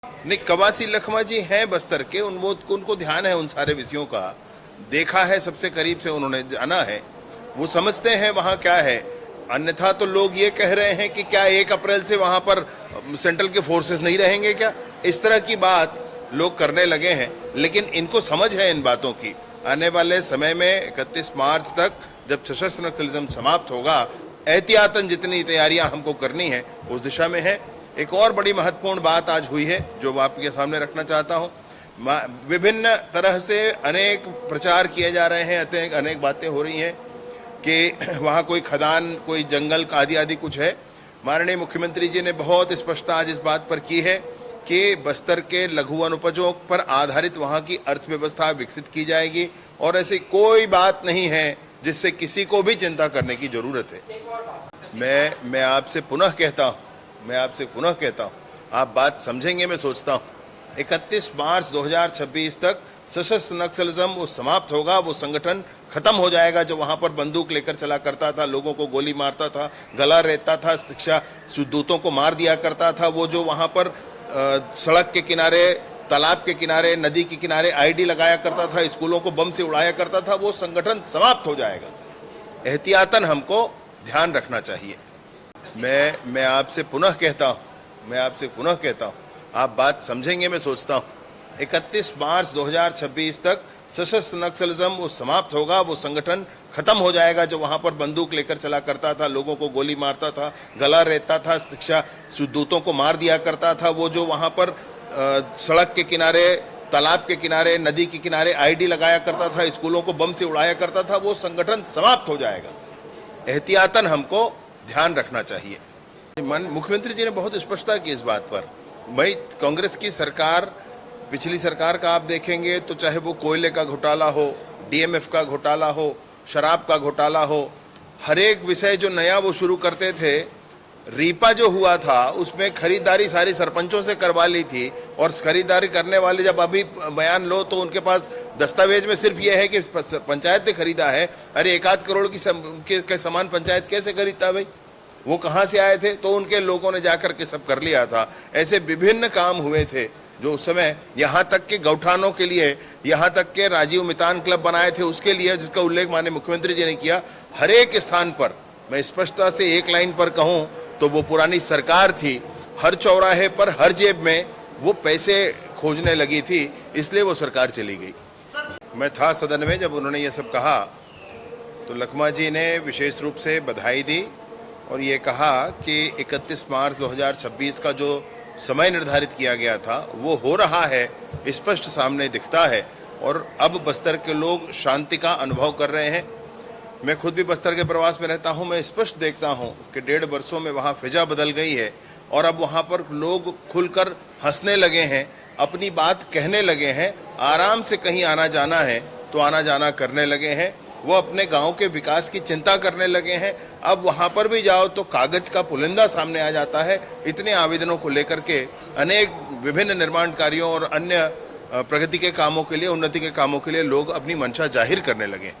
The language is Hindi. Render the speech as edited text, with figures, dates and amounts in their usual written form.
नहीं, कवासी लखमा जी हैं बस्तर के, उनको ध्यान है उन सारे विषयों का, देखा है, सबसे करीब से उन्होंने जाना है, वो समझते हैं वहाँ क्या है। अन्यथा तो लोग ये कह रहे हैं कि क्या 1 अप्रैल से वहाँ पर सेंट्रल के फोर्सेस नहीं रहेंगे क्या, इस तरह की बात लोग करने लगे हैं। लेकिन इनको समझ है इन बातों की। आने वाले समय में 31 मार्च तक जब सशस्त्र नक्सलिज्म समाप्त होगा, एहतियातन जितनी तैयारियां हमको करनी है उस दिशा में है। एक और बड़ी महत्वपूर्ण बात आज हुई है जो मैं आपके सामने रखना चाहता हूं। विभिन्न तरह से अनेक प्रचार किए जा रहे हैं, अनेक बातें हो रही हैं कि वहाँ कोई खदान, कोई जंगल आदि आदि कुछ है। माननीय मुख्यमंत्री जी ने बहुत स्पष्टता आज इस बात पर की है कि बस्तर के लघु अनुपजों पर आधारित वहाँ की अर्थव्यवस्था विकसित की जाएगी और ऐसी कोई बात नहीं है जिससे किसी को भी चिंता करने की जरूरत है। मैं आपसे पुनः कहता हूँ, आप बात समझेंगे मैं सोचता हूँ। 31 मार्च 2026 तक सशस्त्र नक्सलिज्म वो समाप्त होगा, वो संगठन खत्म हो जाएगा जो वहां पर बंदूक लेकर चला करता था, लोगों को गोली मारता था, गला रेतता था, शिक्षा दूतों को मार दिया करता था, वो जो वहां पर सड़क के किनारे, तालाब के किनारे, नदी के किनारे आईडी लगाया करता था, स्कूलों को बम से उड़ाया करता था, वो संगठन समाप्त हो जाएगा। एहतियातन हमको ध्यान रखना चाहिए। मैं आपसे पुनः कहता हूँ, आप बात समझेंगे मैं सोचता हूँ। 31 मार्च 2026 तक सशस्त्र नक्सलिज्म वो समाप्त होगा, वो संगठन खत्म हो जाएगा जो वहां पर बंदूक लेकर चला करता था, लोगों को गोली मारता था, गला रेतता था, शिक्षा दूतों को मार दिया करता था, वो जो वहां पर सड़क के किनारे, तालाब के किनारे, नदी के किनारे आईडी लगाया करता था, स्कूलों को बम से उड़ाया करता था, वो संगठन समाप्त हो जाएगा। एहतियातन हमको ध्यान रखना चाहिए। मुख्यमंत्री जी ने बहुत स्पष्टता की इस बात पर। भाई, कांग्रेस की सरकार, पिछली सरकार का आप देखेंगे तो चाहे वो कोयले का घोटाला हो, डीएमएफ का घोटाला हो, शराब का घोटाला हो, हर एक विषय जो नया वो शुरू करते थे। रीपा जो हुआ था उसमें खरीदारी सारी सरपंचों से करवा ली थी और खरीदारी करने वाले जब अभी बयान लो तो उनके पास दस्तावेज में सिर्फ ये है कि पंचायत ने खरीदा है। अरे 1-8 करोड़ के सामान पंचायत कैसे खरीदता भाई, वो कहाँ से आए थे? तो उनके लोगों ने जाकर के सब कर लिया था। ऐसे विभिन्न काम हुए थे जो उस समय, यहाँ तक के गौठानों के लिए, यहाँ तक के राजीव मितान क्लब बनाए थे उसके लिए, जिसका उल्लेख माननीय मुख्यमंत्री जी ने किया। हर एक स्थान पर मैं स्पष्टता से एक लाइन पर कहूँ तो वो पुरानी सरकार थी, हर चौराहे पर, हर जेब में वो पैसे खोजने लगी थी, इसलिए वो सरकार चली गई। मैं था सदन में जब उन्होंने ये सब कहा तो लखमा जी ने विशेष रूप से बधाई दी और ये कहा कि 31 मार्च 2026 का जो समय निर्धारित किया गया था वो हो रहा है, स्पष्ट सामने दिखता है और अब बस्तर के लोग शांति का अनुभव कर रहे हैं। मैं खुद भी बस्तर के प्रवास में रहता हूं, मैं स्पष्ट देखता हूं कि 1.5 वर्षों में वहां फिजा बदल गई है और अब वहां पर लोग खुलकर हंसने लगे हैं, अपनी बात कहने लगे हैं। आराम से कहीं आना जाना है तो आना जाना करने लगे हैं, वो अपने गांव के विकास की चिंता करने लगे हैं। अब वहां पर भी जाओ तो कागज का पुलिंदा सामने आ जाता है। इतने आवेदनों को लेकर के अनेक विभिन्न निर्माण कार्यों और अन्य प्रगति के कामों के लिए, उन्नति के कामों के लिए लोग अपनी मंशा जाहिर करने लगे।